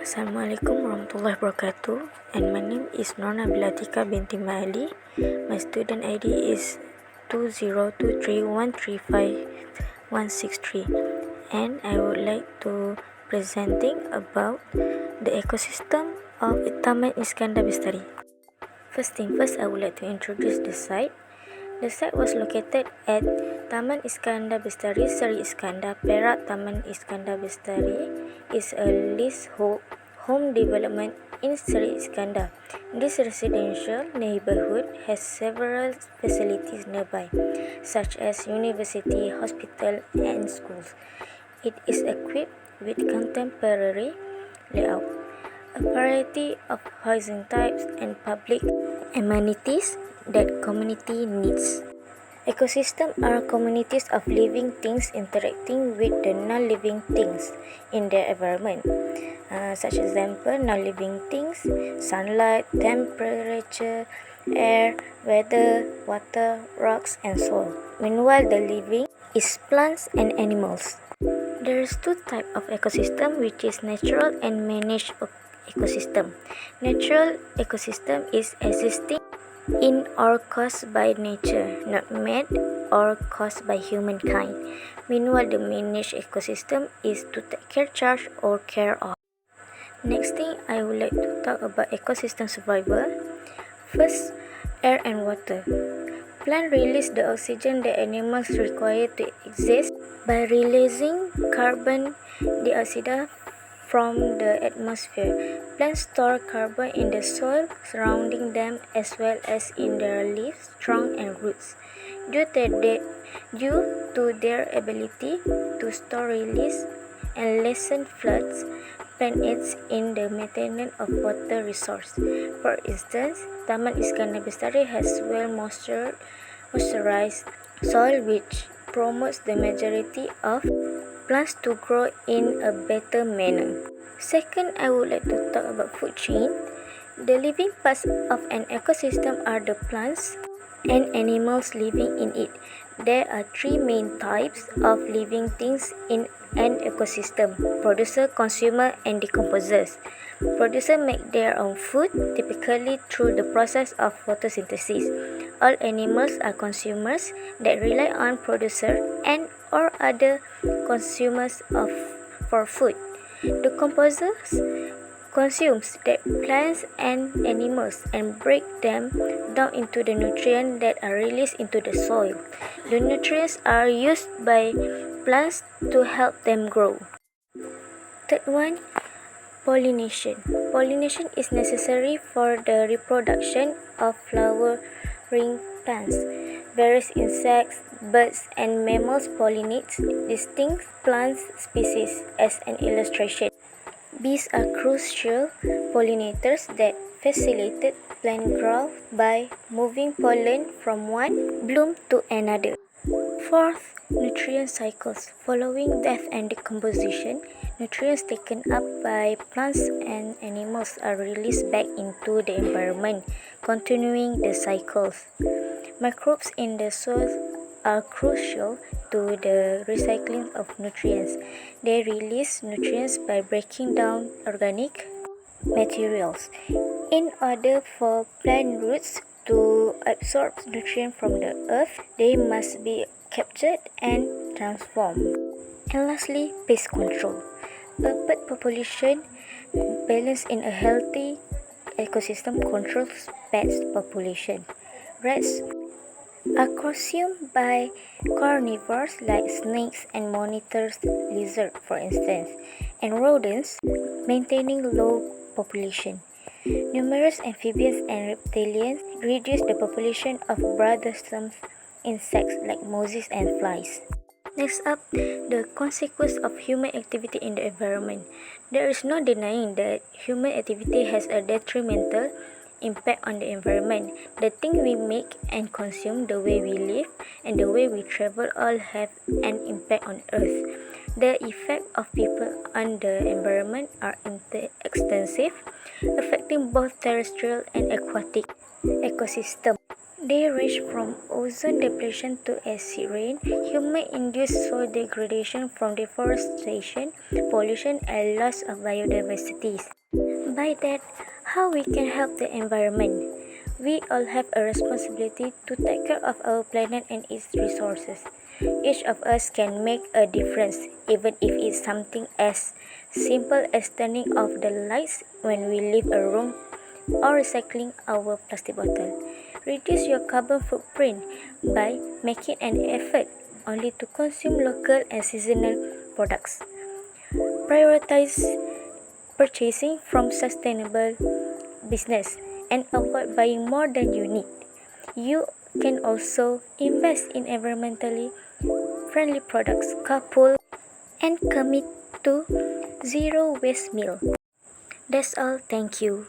Assalamualaikum warahmatullahi wabarakatuh, and my name is Nona Bilatika binti Mali. My student ID is 2023135163, and I would like to presenting about the ecosystem of Taman Iskandar Bistari. First thing first, I would like to introduce the site. The site was located at Taman Iskandar Bistari, Seri Iskandar, Perak. Taman Iskandar Bistari is a leasehold home development in Seri Iskandar. This residential neighborhood has several facilities nearby, such as university, hospital, and schools. It is equipped with contemporary layout, a variety of housing types, and public amenities that community needs. Ecosystem are communities of living things interacting with the non-living things in their environment. Such example, non-living things, sunlight, temperature, air, weather, water, rocks, and soil. Meanwhile, the living is plants and animals. There is two types of ecosystem, which is natural and managed ecosystem. Natural ecosystem is existing in or caused by nature, not made or caused by humankind. Meanwhile, the managed ecosystem is to take charge or care of. Next thing, I would like to talk about ecosystem survival. First, air and water. Plants release the oxygen that animals require to exist by releasing carbon dioxide from the atmosphere. Plants store carbon in the soil surrounding them as well as in their leaves, trunk, and roots. Due to their ability to store, release, and lessen floods, plant aids in the maintenance of water resource. For instance, Taman Iskandar Bistari has well moisturized soil, which promotes the majority of plants to grow in a better manner. Second, I would like to talk about food chain. The living parts of an ecosystem are the plants and animals living in it. There are three main types of living things in an ecosystem: producer, consumer, and decomposers. Producers make their own food, typically through the process of photosynthesis. All animals are consumers that rely on producer and or other consumers for food. The composers consumes the plants and animals and break them down into the nutrients that are released into the soil. The nutrients are used by plants to help them grow. Third one, pollination. Pollination is necessary for the reproduction of flowering plants. Various insects, birds, and mammals pollinate distinct plant species. As an illustration, bees are crucial pollinators that facilitate plant growth by moving pollen from one bloom to another. Fourth, nutrient cycles. Following death and decomposition, nutrients taken up by plants and animals are released back into the environment, continuing the cycles. Microbes in the soil are crucial to the recycling of nutrients. They release nutrients by breaking down organic materials. In order for plant roots to absorb nutrients from the earth, they must be captured and transformed. And lastly, pest control. A bird population balanced in a healthy ecosystem controls pest population. Rats are consumed by carnivores like snakes and monitors lizards, for instance, and rodents, maintaining low population. Numerous amphibians and reptilians reduce the population of bothersome insects like mosquitoes and flies. Next up, the consequence of human activity in the environment. There is no denying that human activity has a detrimental impact on the environment. The things we make and consume, the way we live, and the way we travel all have an impact on Earth. The effect of people on the environment are extensive, affecting both terrestrial and aquatic ecosystems. They range from ozone depletion to acid rain, human-induced soil degradation from deforestation, pollution, and loss of biodiversity. By that, how we can help the environment? We all have a responsibility to take care of our planet and its resources. Each of us can make a difference, even if it's something as simple as turning off the lights when we leave a room or recycling our plastic bottle. Reduce your carbon footprint by making an effort only to consume local and seasonal products. Prioritize purchasing from sustainable business and avoid buying more than you need. You can also invest in environmentally friendly products, carpool, and commit to zero waste meal. That's all. Thank you.